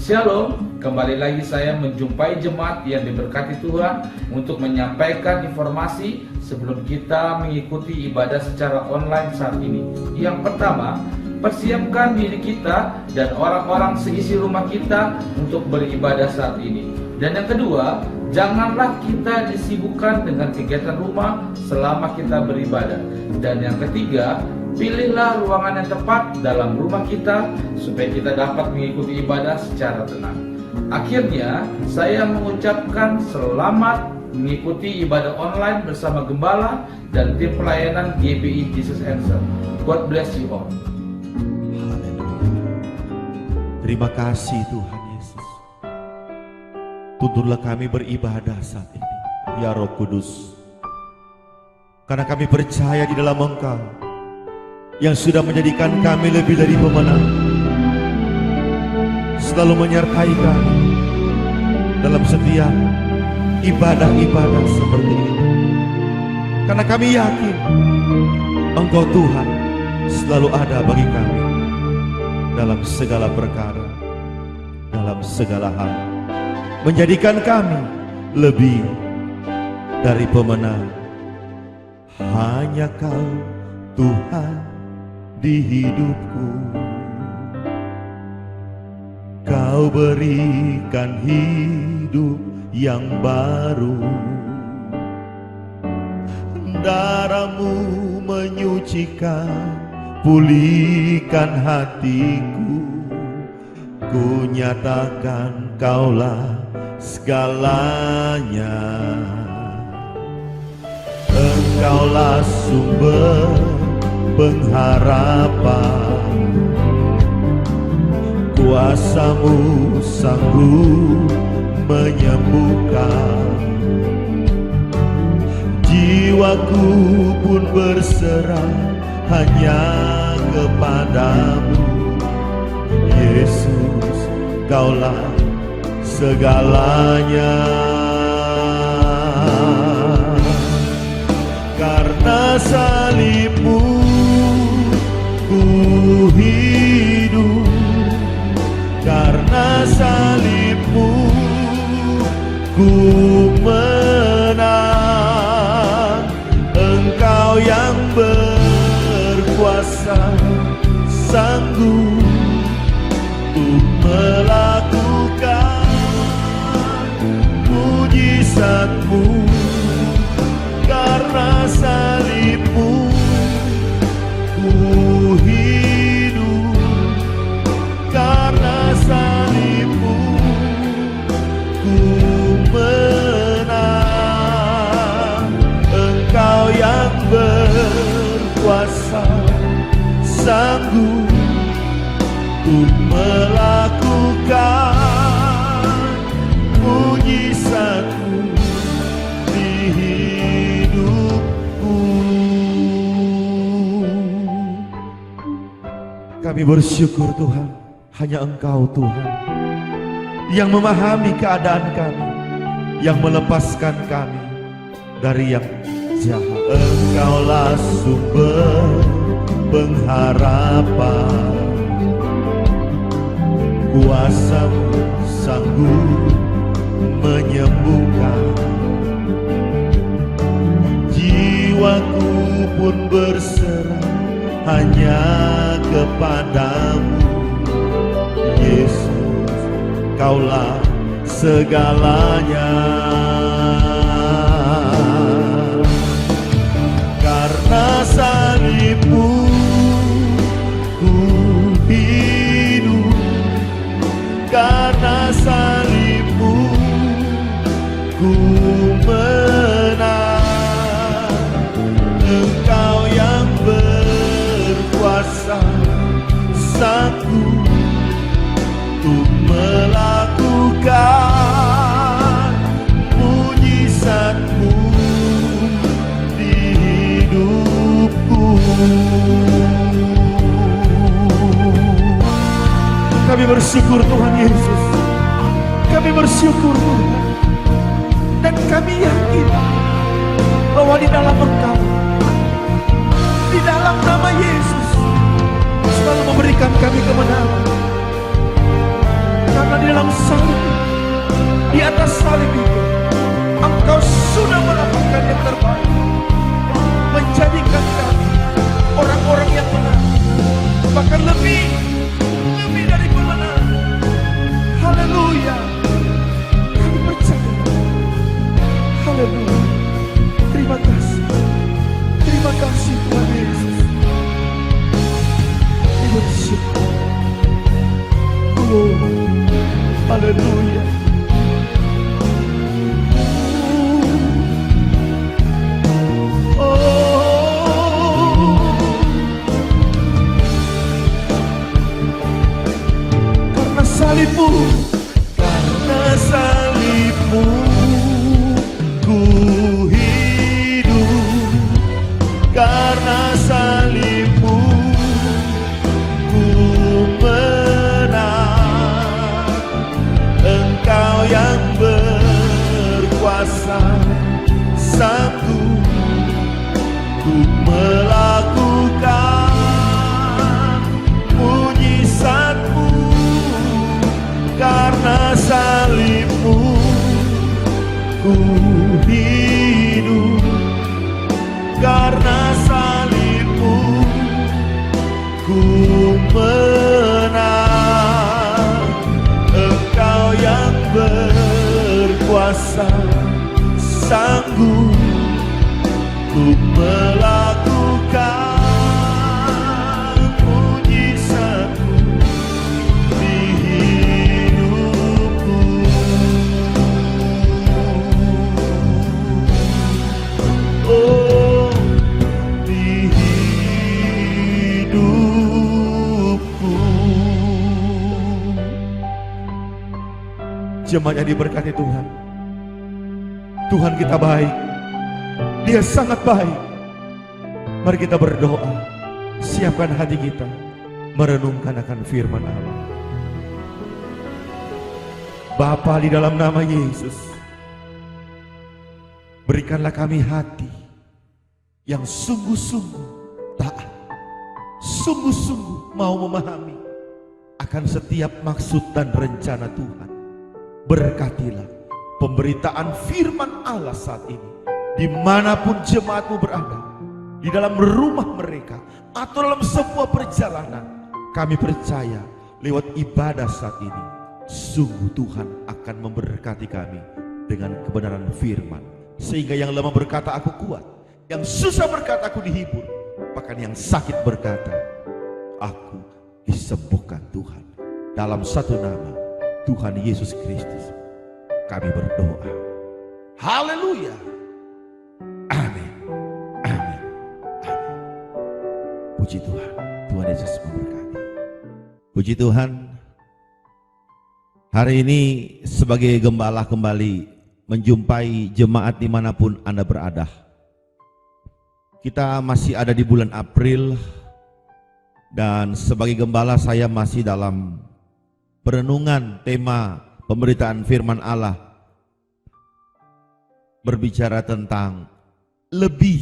Shalom, kembali lagi saya menjumpai jemaat yang diberkati Tuhan untuk menyampaikan informasi sebelum kita mengikuti ibadah secara online saat ini. Yang pertama, persiapkan diri kita dan orang-orang seisi rumah kita untuk beribadah saat ini. Dan yang kedua, janganlah kita disibukkan dengan kegiatan rumah selama kita beribadah. Dan yang ketiga, pilihlah ruangan yang tepat dalam rumah kita supaya kita dapat mengikuti ibadah secara tenang. Akhirnya, saya mengucapkan selamat mengikuti ibadah online bersama Gembala dan tim pelayanan GBI Jesus Answer. God bless you all. Terima kasih Tuhan Yesus. Tuntunlah kami beribadah saat ini, ya Roh Kudus. Karena kami percaya di dalam Engkau yang sudah menjadikan kami lebih dari pemenang, selalu menyertai kami dalam setiap ibadah-ibadah seperti ini. Karena kami yakin Engkau Tuhan selalu ada bagi kami dalam segala perkara, dalam segala hal, menjadikan kami lebih dari pemenang. Hanya Kau Tuhan di hidupku, Kau berikan hidup yang baru. Darah-Mu menyucikan, pulihkan hatiku. Ku nyatakan Kaulah segalanya. Engkaulah sumber pengharapan, kuasa-Mu sanggup menyembuhkan. Jiwaku pun berserah hanya kepadamu. Yesus, Kaulah segalanya. Karena salib-Mu ku hidup, karena salib-Mu ku menang. Engkau yang berkuasa sanggup untuk melakukan mujizat-Mu. Karena salib-Mu ku hidup, karena salib-Mu ku menang. Engkau yang berkuasa sanggup untuk melakukan mujizat-Mu di hidupku. Kami bersyukur Tuhan, hanya Engkau Tuhan yang memahami keadaan kami, yang melepaskan kami dari yang jahat. Engkaulah sumber pengharapan, kuasa-Mu sanggup menyembuhkan. Jiwaku pun berserah hanya kepadamu. Yesus, Kaulah segalanya. Karena salib-Mu ku hidup, karena salib-Mu ku menang. Engkau yang berkuasa sanggup untuk melakukan mujizat-Mu di hidupku. Kami bersyukur Tuhan Yesus, kami bersyukur Tuhan, dan kami yakin bahwa di dalam Engkau, di dalam nama Yesus, selalu memberikan kami kemenangan. Karena di dalam salib, di atas salib itu Engkau sudah melakukan yang terbaik, menjadikan kami orang-orang yang menang, bahkan lebih dari pemenang. Haleluya, kami percaya. Haleluya, terima kasih Tuhan Yesus. We worship you. Oh, haleluya. Salibmu, karena salibmu ku hidup, karena salibmu ku menang. Engkau yang berkuasa, sanggup untuk melakukan mujizatmu. Karena salibmu ku hidup, karena salibmu ku menang. Engkau yang berkuasa, sanggup untuk melakukan mujizatmu di hidupku. Oh, di hidupku. Jemaat yang diberkati Tuhan, Tuhan kita baik, Dia sangat baik. Mari kita berdoa, siapkan hati kita merenungkan akan firman Allah. Bapa, di dalam nama Yesus, berikanlah kami hati yang sungguh-sungguh taat, sungguh-sungguh mau memahami akan setiap maksud dan rencana Tuhan. Berkatilah pemberitaan firman Allah saat ini, dimanapun jemaatmu berada, di dalam rumah mereka atau dalam sebuah perjalanan. Kami percaya lewat ibadah saat ini, sungguh Tuhan akan memberkati kami dengan kebenaran firman, sehingga yang lemah berkata aku kuat, yang susah berkata aku dihibur, bahkan yang sakit berkata aku disembuhkan Tuhan. Dalam satu nama, Tuhan Yesus Kristus, kami berdoa. Haleluya. Amin. Amin. Amin. Puji Tuhan. Tuhan Yesus memberkati. Puji Tuhan. Hari ini sebagai gembala kembali menjumpai jemaat dimanapun Anda berada. Kita masih ada di bulan April, dan sebagai gembala saya masih dalam perenungan tema pemberitaan firman Allah, berbicara tentang lebih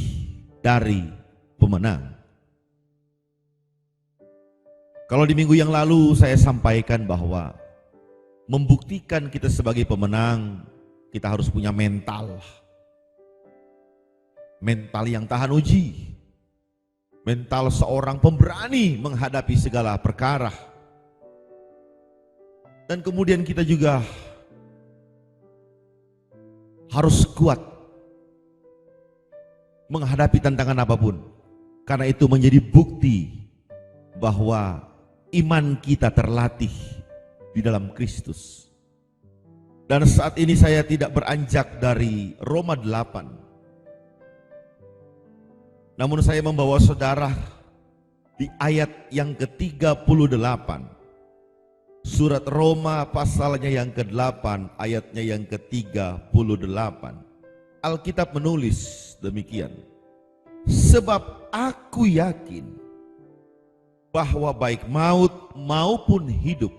dari pemenang. Kalau di minggu yang lalu saya sampaikan bahwa membuktikan kita sebagai pemenang, kita harus punya mental yang tahan uji, mental seorang pemberani menghadapi segala perkara. Dan kemudian kita juga harus kuat menghadapi tantangan apapun, karena itu menjadi bukti bahwa iman kita terlatih di dalam Kristus. Dan saat ini saya tidak beranjak dari Roma 8, namun saya membawa saudara di ayat yang ke-38. Surat Roma pasalnya yang ke-8, ayatnya yang ke-38. Alkitab menulis demikian. Sebab aku yakin bahwa baik maut maupun hidup,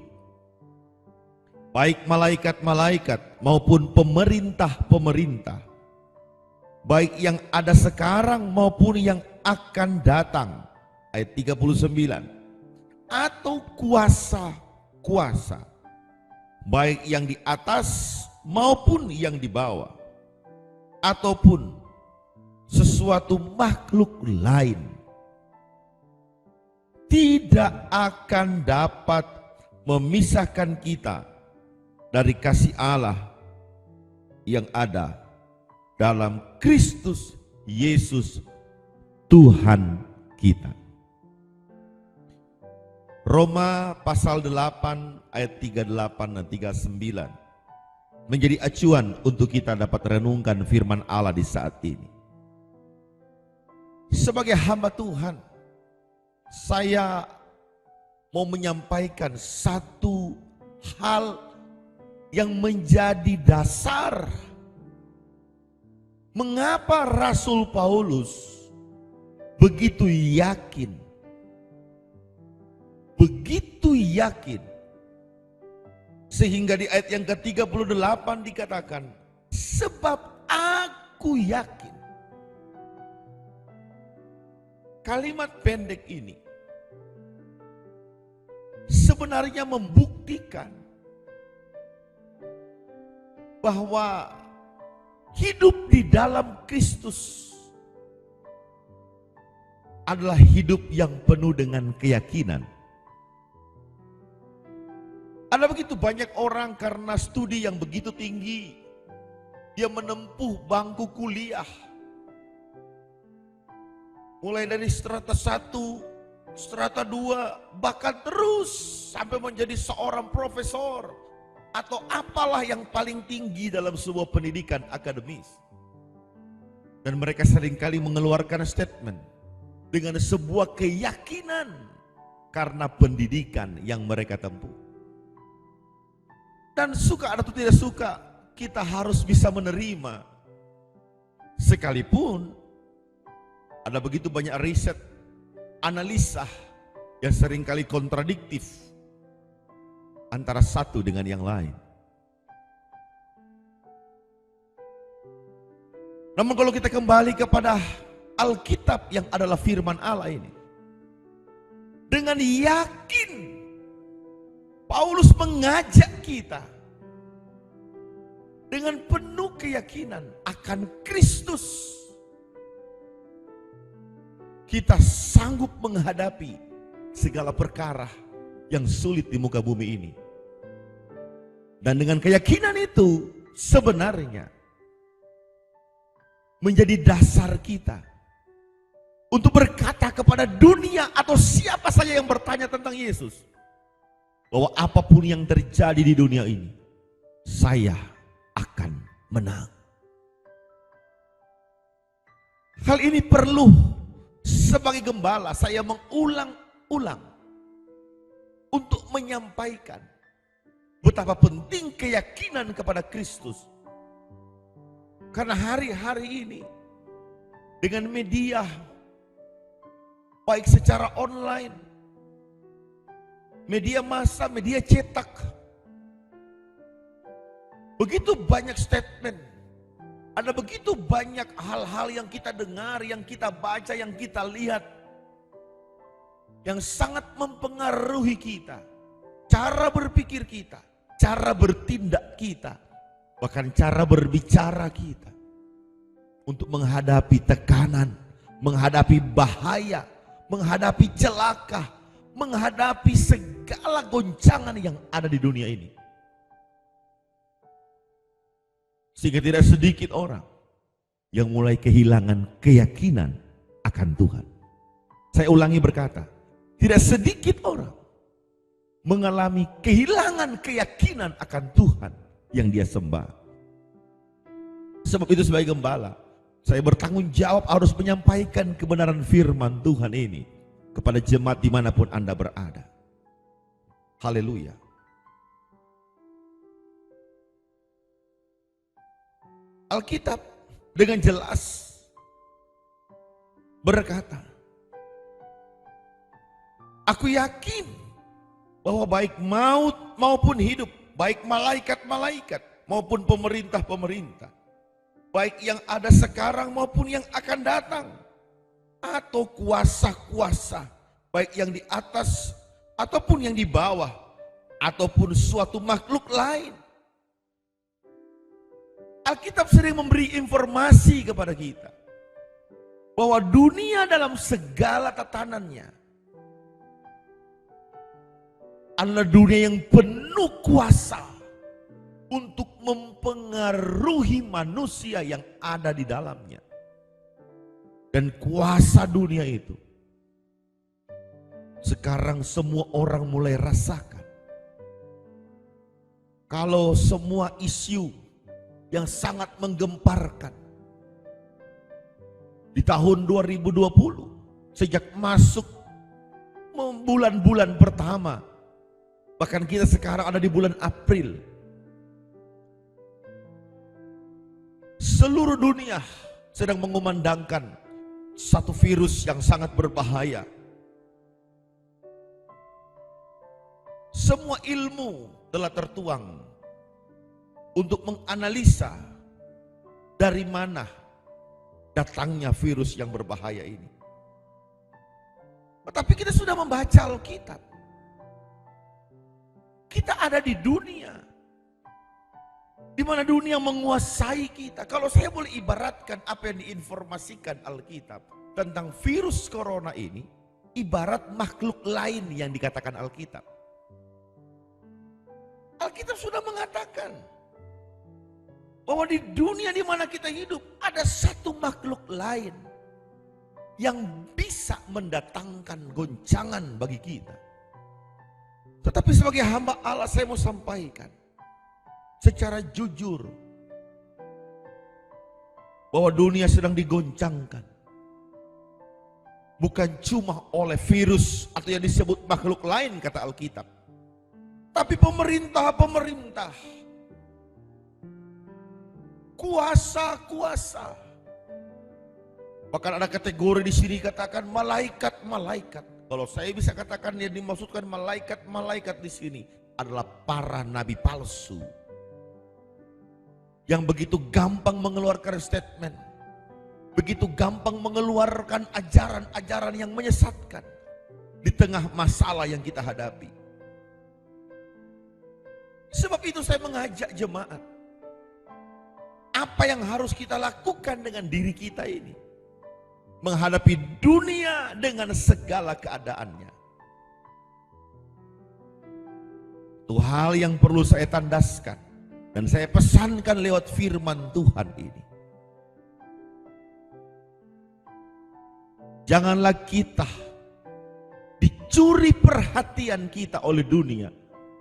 baik malaikat-malaikat maupun pemerintah-pemerintah, baik yang ada sekarang maupun yang akan datang, ayat 39, atau kuasa, baik yang di atas maupun yang di bawah, ataupun sesuatu makhluk lain, tidak akan dapat memisahkan kita dari kasih Allah yang ada dalam Kristus Yesus Tuhan kita. Roma pasal 8 ayat 38 dan 39 menjadi acuan untuk kita dapat renungkan firman Allah di saat ini. Sebagai hamba Tuhan, saya mau menyampaikan satu hal yang menjadi dasar mengapa Rasul Paulus begitu yakin sehingga di ayat yang ke-38 dikatakan, sebab aku yakin. Kalimat pendek ini sebenarnya membuktikan bahwa hidup di dalam Kristus adalah hidup yang penuh dengan keyakinan. Ada begitu banyak orang karena studi yang begitu tinggi, dia menempuh bangku kuliah. Mulai dari strata 1, strata 2, bahkan terus sampai menjadi seorang profesor atau apalah yang paling tinggi dalam sebuah pendidikan akademis. Dan mereka seringkali mengeluarkan statement dengan sebuah keyakinan karena pendidikan yang mereka tempuh. Dan suka atau tidak suka, kita harus bisa menerima. Sekalipun ada begitu banyak riset, analisa yang seringkali kontradiktif antara satu dengan yang lain. Namun kalau kita kembali kepada Alkitab yang adalah firman Allah ini, dengan yakin Paulus mengajak kita dengan penuh keyakinan akan Kristus. Kita sanggup menghadapi segala perkara yang sulit di muka bumi ini. Dan dengan keyakinan itu sebenarnya menjadi dasar kita untuk berkata kepada dunia atau siapa saja yang bertanya tentang Yesus, bahwa apapun yang terjadi di dunia ini, saya akan menang. Hal ini perlu sebagai gembala saya mengulang-ulang untuk menyampaikan betapa penting keyakinan kepada Kristus. Karena hari-hari ini dengan media, baik secara online, media massa, media cetak, begitu banyak statement, ada begitu banyak hal-hal yang kita dengar, yang kita baca, yang kita lihat, yang sangat mempengaruhi kita, cara berpikir kita, cara bertindak kita, bahkan cara berbicara kita untuk menghadapi tekanan, menghadapi bahaya, menghadapi celaka, menghadapi segala goncangan yang ada di dunia ini. Sehingga tidak sedikit orang yang mulai kehilangan keyakinan akan Tuhan. Saya ulangi berkata, tidak sedikit orang mengalami kehilangan keyakinan akan Tuhan yang dia sembah. Sebab itu sebagai gembala, saya bertanggung jawab harus menyampaikan kebenaran firman Tuhan ini kepada jemaat dimanapun Anda berada. Haleluya. Alkitab dengan jelas berkata, aku yakin bahwa baik maut maupun hidup, baik malaikat-malaikat maupun pemerintah-pemerintah, baik yang ada sekarang maupun yang akan datang, atau kuasa-kuasa, baik yang di atas ataupun yang di bawah, ataupun suatu makhluk lain. Alkitab sering memberi informasi kepada kita bahwa dunia dalam segala tatanannya adalah dunia yang penuh kuasa untuk mempengaruhi manusia yang ada di dalamnya. Dan kuasa dunia itu sekarang semua orang mulai rasakan. Kalau semua isu yang sangat menggemparkan di tahun 2020 sejak masuk bulan-bulan pertama, bahkan kita sekarang ada di bulan April, seluruh dunia sedang mengumandangkan satu virus yang sangat berbahaya. Semua ilmu telah tertuang untuk menganalisa dari mana datangnya virus yang berbahaya ini. Tetapi kita sudah membaca Alkitab. Kita ada di dunia di mana dunia menguasai kita. Kalau saya boleh ibaratkan apa yang diinformasikan Alkitab tentang virus corona ini, ibarat makhluk lain yang dikatakan Alkitab. Alkitab sudah mengatakan bahwa di dunia di mana kita hidup ada satu makhluk lain yang bisa mendatangkan goncangan bagi kita. Tetapi sebagai hamba Allah saya mau sampaikan secara jujur bahwa dunia sedang digoncangkan. Bukan cuma oleh virus atau yang disebut makhluk lain kata Alkitab. Tapi pemerintah-pemerintah, kuasa-kuasa. Bahkan ada kategori di sini katakan malaikat-malaikat. Kalau saya bisa katakan yang dimaksudkan malaikat-malaikat di sini adalah para nabi palsu. Yang begitu gampang mengeluarkan statement. Begitu gampang mengeluarkan ajaran-ajaran yang menyesatkan di tengah masalah yang kita hadapi. Sebab itu saya mengajak jemaat. Apa yang harus kita lakukan dengan diri kita ini? Menghadapi dunia dengan segala keadaannya. Itu hal yang perlu saya tandaskan. Dan saya pesankan lewat firman Tuhan ini. Janganlah kita dicuri perhatian kita oleh dunia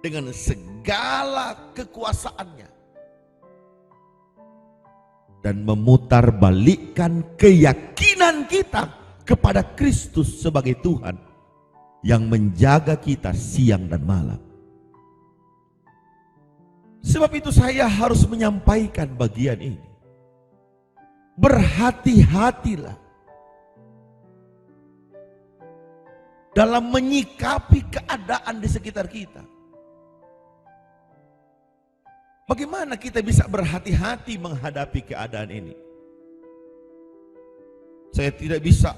dengan segala kekuasaannya. Dan memutarbalikkan keyakinan kita kepada Kristus sebagai Tuhan yang menjaga kita siang dan malam. Sebab itu saya harus menyampaikan bagian ini. Berhati-hatilah dalam menyikapi keadaan di sekitar kita. Bagaimana kita bisa berhati-hati menghadapi keadaan ini? Saya tidak bisa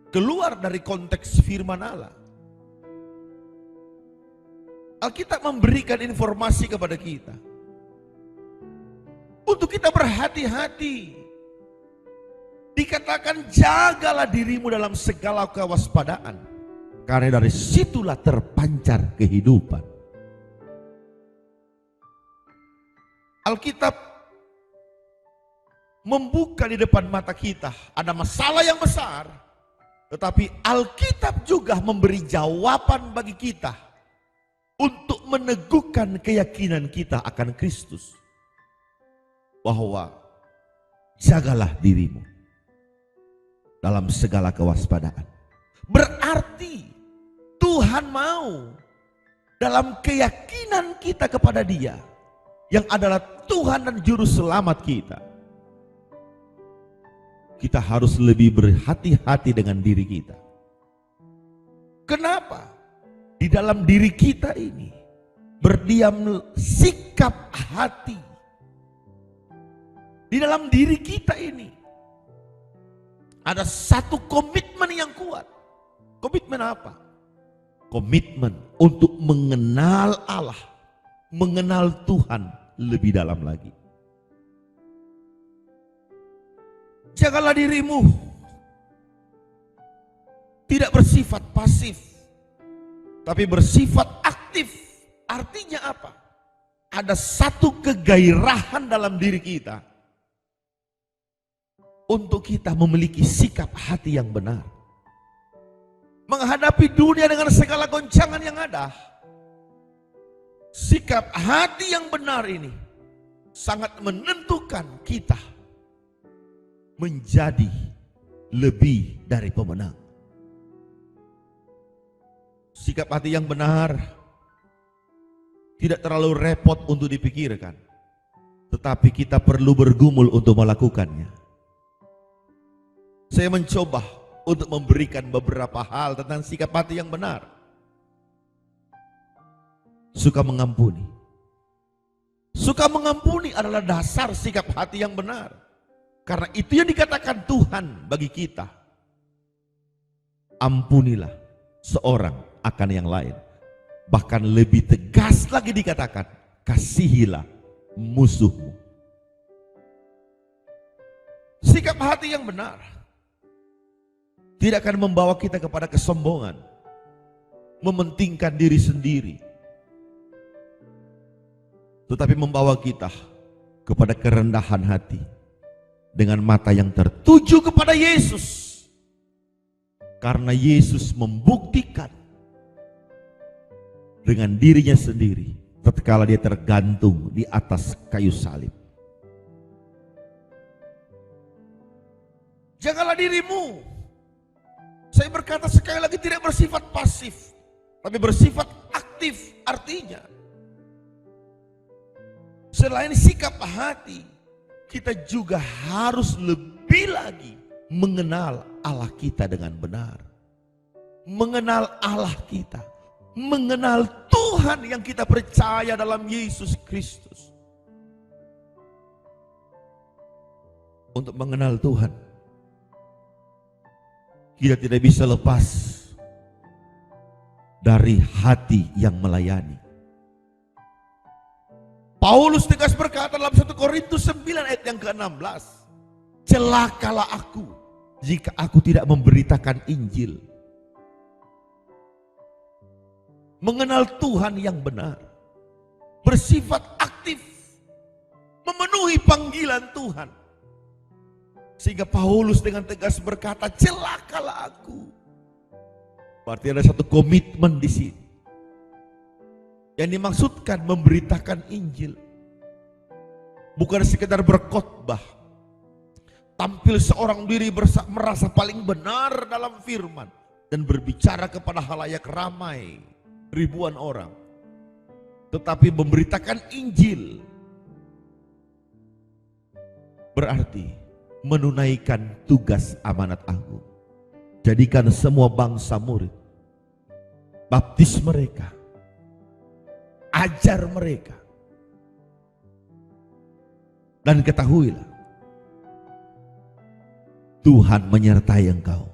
keluar dari konteks firman Allah. Alkitab memberikan informasi kepada kita untuk kita berhati-hati. Dikatakan jagalah dirimu dalam segala kewaspadaan, karena dari situlah terpancar kehidupan. Alkitab membuka di depan mata kita ada masalah yang besar, tetapi Alkitab juga memberi jawaban bagi kita untuk meneguhkan keyakinan kita akan Kristus, bahwa jagalah dirimu dalam segala kewaspadaan. Berarti Tuhan mau dalam keyakinan kita kepada Dia yang adalah Tuhan dan Juru Selamat kita, kita harus lebih berhati-hati dengan diri kita. Kenapa? Di dalam diri kita ini berdiam sikap hati. Di dalam diri kita ini ada satu komitmen yang kuat. Komitmen apa? komitmen untuk mengenal Allah, mengenal Tuhan lebih dalam lagi. Jagalah dirimu tidak bersifat pasif, tapi bersifat aktif. Artinya apa? Ada satu kegairahan dalam diri kita untuk kita memiliki sikap hati yang benar. Menghadapi dunia dengan segala goncangan yang ada. Sikap hati yang benar ini sangat menentukan kita menjadi lebih dari pemenang. Sikap hati yang benar tidak terlalu repot untuk dipikirkan, tetapi kita perlu bergumul untuk melakukannya. Saya mencoba untuk memberikan beberapa hal tentang sikap hati yang benar. Suka mengampuni. Suka mengampuni adalah dasar sikap hati yang benar. Karena itu yang dikatakan Tuhan bagi kita. Ampunilah seorang akan yang lain. Bahkan lebih tegas lagi dikatakan, kasihilah musuhmu. Sikap hati yang benar tidak akan membawa kita kepada kesombongan, mementingkan diri sendiri, tetapi membawa kita kepada kerendahan hati dengan mata yang tertuju kepada Yesus. Karena Yesus membuktikan dengan dirinya sendiri tatkala dia tergantung di atas kayu salib. Jagalah dirimu. Saya berkata sekali lagi, tidak bersifat pasif, tapi bersifat aktif. Artinya selain sikap hati, kita juga harus lebih lagi mengenal Allah kita dengan benar. Mengenal Allah kita, mengenal Tuhan yang kita percaya dalam Yesus Kristus. Untuk mengenal Tuhan, kita tidak bisa lepas dari hati yang melayani. Paulus tegas berkata dalam 1 Korintus 9 ayat yang ke-16, celakalah aku jika aku tidak memberitakan Injil. Mengenal Tuhan yang benar, bersifat aktif, memenuhi panggilan Tuhan. Sehingga Paulus dengan tegas berkata, celakalah aku. Berarti ada satu komitmen di sini. Yang dimaksudkan memberitakan Injil. Bukan sekedar berkhotbah, tampil seorang diri merasa paling benar dalam firman dan berbicara kepada halayak ramai, ribuan orang, tetapi memberitakan Injil berarti menunaikan tugas amanat agung. Jadikan semua bangsa murid, baptis mereka, ajar mereka, dan ketahuilah Tuhan menyertai engkau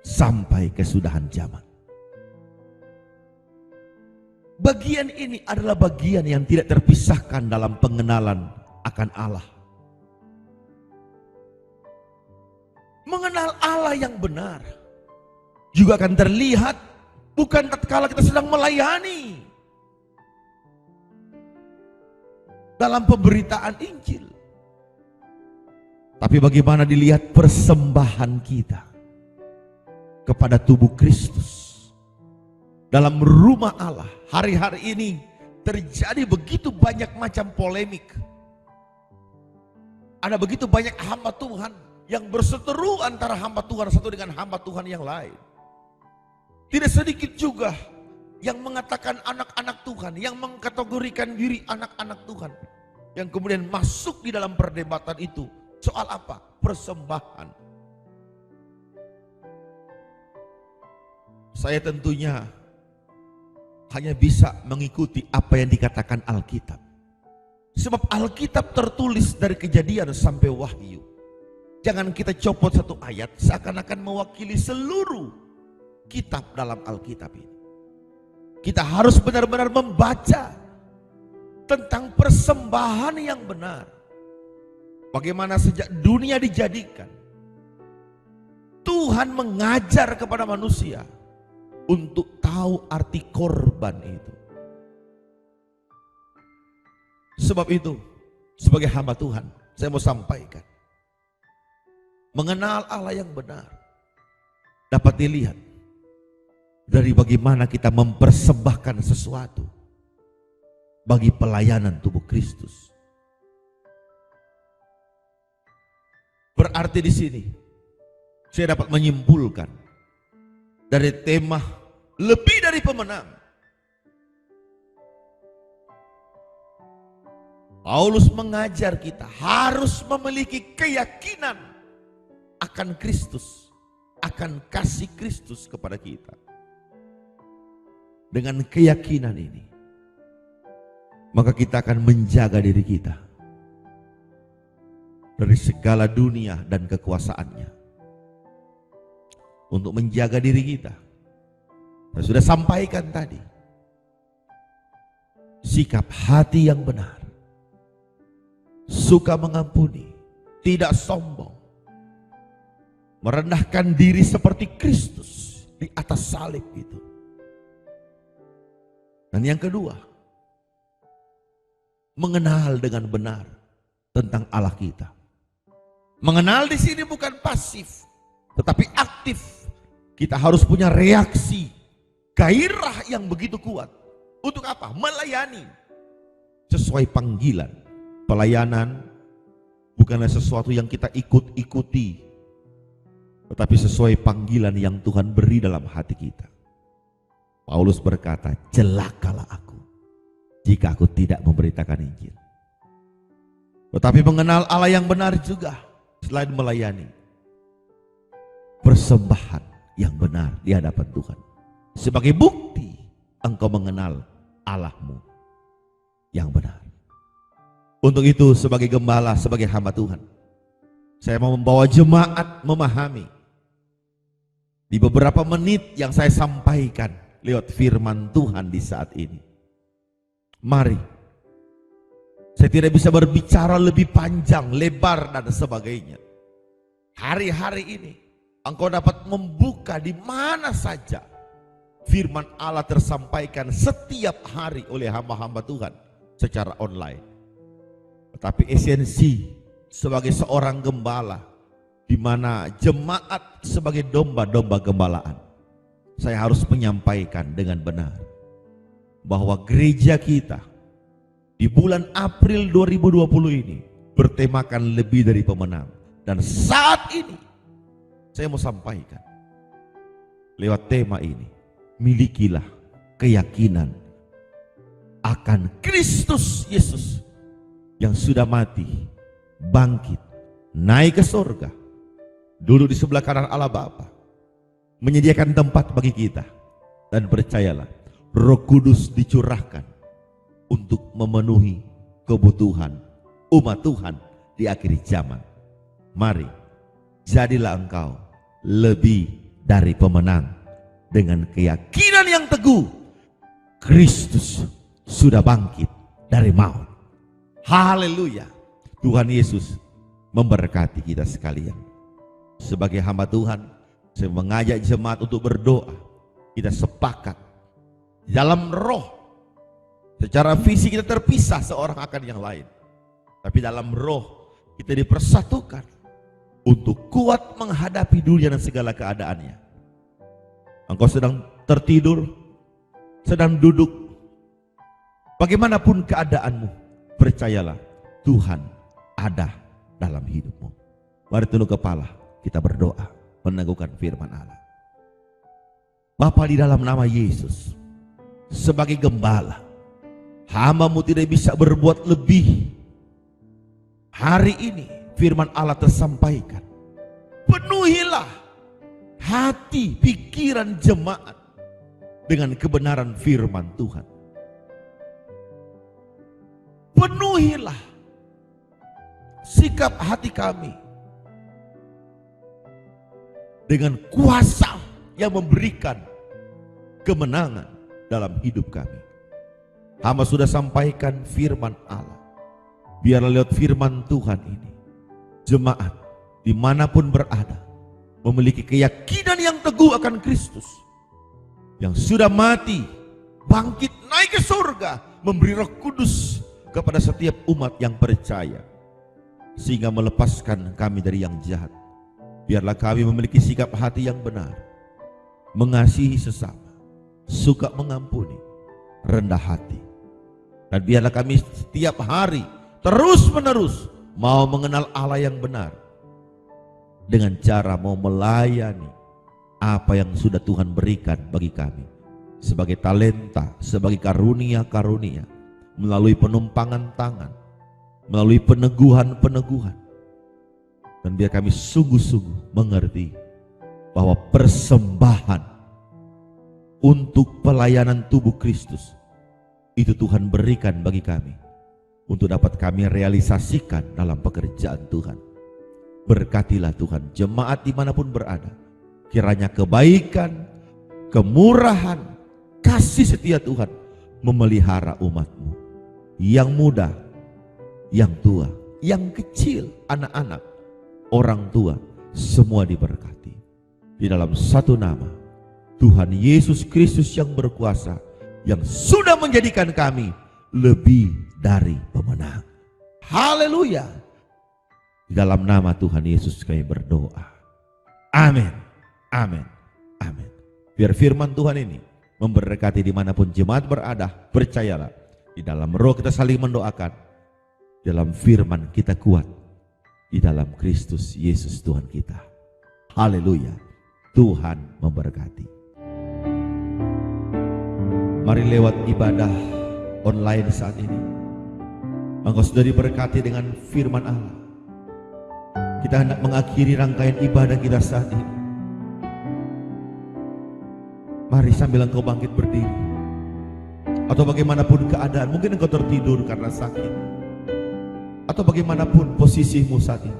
sampai kesudahan zaman. Bagian ini adalah bagian yang tidak terpisahkan dalam pengenalan akan Allah. Mengenal Allah yang benar juga akan terlihat bukan tatkala kita sedang melayani dalam pemberitaan Injil, tapi bagaimana dilihat persembahan kita kepada tubuh Kristus. Dalam rumah Allah, hari-hari ini terjadi begitu banyak macam polemik. Ada begitu banyak hamba Tuhan yang berseteru antara hamba Tuhan satu dengan hamba Tuhan yang lain. Tidak sedikit juga yang mengatakan anak-anak Tuhan, yang mengkategorikan diri anak-anak Tuhan, yang kemudian masuk di dalam perdebatan itu. Soal apa? Persembahan. Saya tentunya hanya bisa mengikuti apa yang dikatakan Alkitab. Sebab Alkitab tertulis dari Kejadian sampai Wahyu. Jangan kita copot satu ayat seakan-akan mewakili seluruh kitab dalam Alkitab ini. kita harus benar-benar membaca tentang persembahan yang benar. Bagaimana sejak dunia dijadikan, Tuhan mengajar kepada manusia untuk tahu arti korban itu. Sebab itu, sebagai hamba Tuhan, saya mau sampaikan, mengenal Allah yang benar dapat dilihat dari bagaimana kita mempersembahkan sesuatu bagi pelayanan tubuh Kristus. Berarti di sini saya dapat menyimpulkan dari tema lebih dari pemenang. Paulus mengajar kita harus memiliki keyakinan akan Kristus, akan kasih Kristus kepada kita. Dengan keyakinan ini, maka kita akan menjaga diri kita dari segala dunia dan kekuasaannya. Untuk menjaga diri kita, saya sudah sampaikan tadi, sikap hati yang benar, suka mengampuni, tidak sombong, merendahkan diri seperti Kristus di atas salib itu. Dan yang kedua, mengenal dengan benar tentang Allah kita. Mengenal di sini bukan pasif, tetapi aktif. Kita harus punya reaksi, gairah yang begitu kuat. Untuk apa? Melayani sesuai panggilan. Pelayanan bukanlah sesuatu yang kita ikut-ikuti, tetapi sesuai panggilan yang Tuhan beri dalam hati kita. Paulus berkata, celakalah aku jika aku tidak memberitakan Injil. Tetapi mengenal Allah yang benar juga, selain melayani, persembahan yang benar di hadapan Tuhan. Sebagai bukti engkau mengenal Allahmu yang benar. Untuk itu sebagai gembala, sebagai hamba Tuhan, saya mau membawa jemaat memahami di beberapa menit yang saya sampaikan lewat firman Tuhan di saat ini. Mari, saya tidak bisa berbicara lebih panjang, lebar dan sebagainya. Hari-hari ini engkau dapat membuka di mana saja firman Allah tersampaikan setiap hari oleh hamba-hamba Tuhan secara online. Tetapi esensi sebagai seorang gembala, di mana jemaat sebagai domba-domba gembalaan, saya harus menyampaikan dengan benar bahwa gereja kita di bulan April 2020 ini bertemakan lebih dari pemenang. Dan saat ini saya mau sampaikan lewat tema ini, milikilah keyakinan akan Kristus Yesus yang sudah mati, bangkit, naik ke surga, duduk di sebelah kanan Allah Bapa, menyediakan tempat bagi kita. Dan percayalah, Roh Kudus dicurahkan untuk memenuhi kebutuhan umat Tuhan di akhir zaman. Mari, jadilah engkau lebih dari pemenang dengan keyakinan yang teguh. Kristus sudah bangkit dari maut. Haleluya. Tuhan Yesus memberkati kita sekalian. Sebagai hamba Tuhan, saya mengajak jemaat untuk berdoa. Kita sepakat dalam roh. Secara fisik kita terpisah seorang akan yang lain, tapi dalam roh kita dipersatukan untuk kuat menghadapi dunia dan segala keadaannya. Engkau sedang tertidur, sedang duduk, bagaimanapun keadaanmu, percayalah Tuhan ada dalam hidupmu. Mari tunduk kepala, kita berdoa meneguhkan firman Allah. Bapa, di dalam nama Yesus, sebagai gembala, hamba-Mu tidak bisa berbuat lebih. Hari ini firman Allah tersampaikan, penuhilah hati, pikiran jemaat dengan kebenaran firman Tuhan. Penuhilah sikap hati kami dengan kuasa yang memberikan kemenangan, dalam hidup kami. Hamba sudah sampaikan firman Allah. Biarlah lewat firman Tuhan ini, jemaat dimanapun berada memiliki keyakinan yang teguh akan Kristus yang sudah mati, bangkit, naik ke surga, memberi Roh Kudus kepada setiap umat yang percaya, sehingga melepaskan kami dari yang jahat. Biarlah kami memiliki sikap hati yang benar, mengasihi sesama, suka mengampuni, rendah hati. Dan biarlah kami setiap hari terus menerus mau mengenal Allah yang benar, dengan cara mau melayani apa yang sudah Tuhan berikan bagi kami sebagai talenta, sebagai karunia-karunia, melalui penumpangan tangan, melalui peneguhan-peneguhan. Dan biar kami sungguh-sungguh mengerti bahwa persembahan untuk pelayanan tubuh Kristus itu Tuhan berikan bagi kami untuk dapat kami realisasikan dalam pekerjaan Tuhan. Berkatilah Tuhan jemaat dimanapun berada, kiranya kebaikan, kemurahan, kasih setia Tuhan memelihara umat-Mu, yang muda, yang tua, yang kecil, anak-anak, orang tua, semua diberkati. Di dalam satu nama, Tuhan Yesus Kristus yang berkuasa, yang sudah menjadikan kami lebih dari pemenang. Haleluya. Di dalam nama Tuhan Yesus kami berdoa. Amin. Amin. Amin. Biar firman Tuhan ini memberkati dimanapun jemaat berada. Percayalah, di dalam roh kita saling mendoakan, dalam firman kita kuat, di dalam Kristus Yesus Tuhan kita. Haleluya. Tuhan memberkati. Mari lewat ibadah online saat ini, engkau sudah diberkati dengan firman Allah. Kita hendak mengakhiri rangkaian ibadah kita saat ini. Mari sambil engkau bangkit berdiri, atau bagaimanapun keadaan, mungkin engkau tertidur karena sakit, atau bagaimanapun posisimu saat ini,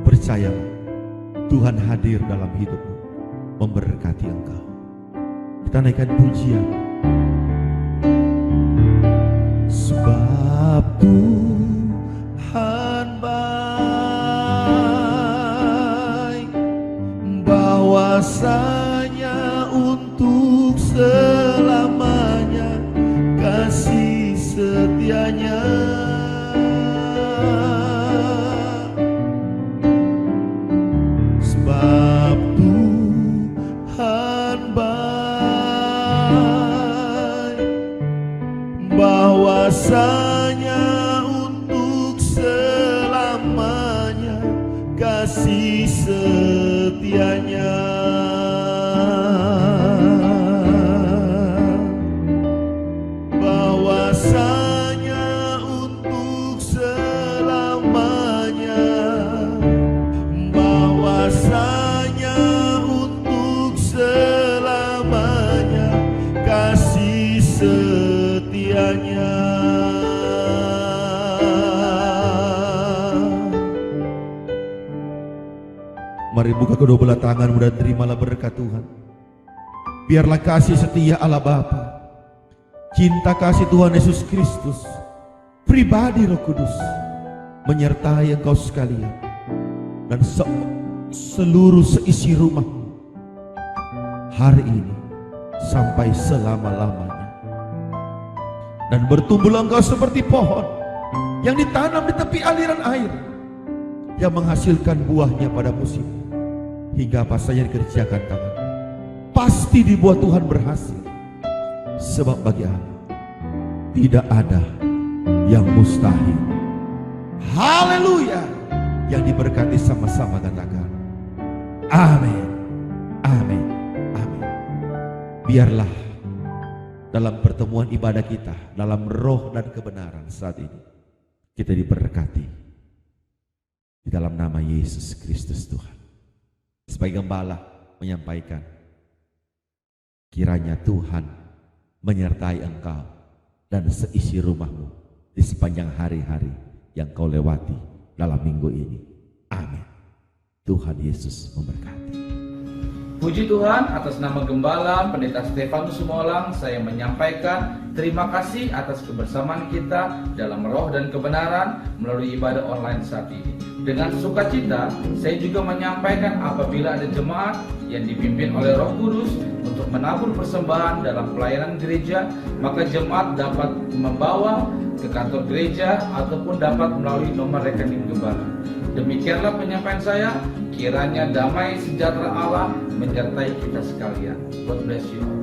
percayalah Tuhan hadir dalam hidupmu, memberkati engkau. Kita naikkan pujian. Sebab Tuhan baik, bahwasanya untuk selamanya kasih setianya. Sebab Tuhan baik, bahwasanya untuk selamanya kasih setianya. Bahwasanya untuk selamanya, bahwasanya untuk selamanya kasih setianya. Mari buka kedua belah tanganmu dan terimalah berkat Tuhan. Biarlah kasih setia Allah Bapa, cinta kasih Tuhan Yesus Kristus, pribadi Roh Kudus menyertai engkau sekalian dan seluruh seisi rumahmu hari ini sampai selama-lamanya. Dan bertumbuhlah engkau seperti pohon yang ditanam di tepi aliran air, yang menghasilkan buahnya pada musim, hingga apa saja dikerjakan tangan pasti dibuat Tuhan berhasil. Sebab bagi Allah tidak ada yang mustahil. Haleluya. Yang diberkati sama-sama katakan amin, amin, amin. Biarlah dalam pertemuan ibadah kita, dalam roh dan kebenaran saat ini, kita diberkati di dalam nama Yesus Kristus Tuhan. Sebagai gembala menyampaikan, kiranya Tuhan menyertai engkau dan seisi rumahmu di sepanjang hari-hari yang kau lewati dalam minggu ini. Amin. Tuhan Yesus memberkati. Puji Tuhan, atas nama Gembala Pendeta Stefanus Sumolang, saya menyampaikan terima kasih atas kebersamaan kita dalam roh dan kebenaran melalui ibadah online saat ini. Dengan sukacita, saya juga menyampaikan apabila ada jemaat yang dipimpin oleh Roh Kudus untuk menabur persembahan dalam pelayanan gereja, maka jemaat dapat membawa ke kantor gereja ataupun dapat melalui nomor rekening Gembala. Demikianlah penyampaian saya. Kiranya damai sejahtera Allah menyertai kita sekalian. God bless you all.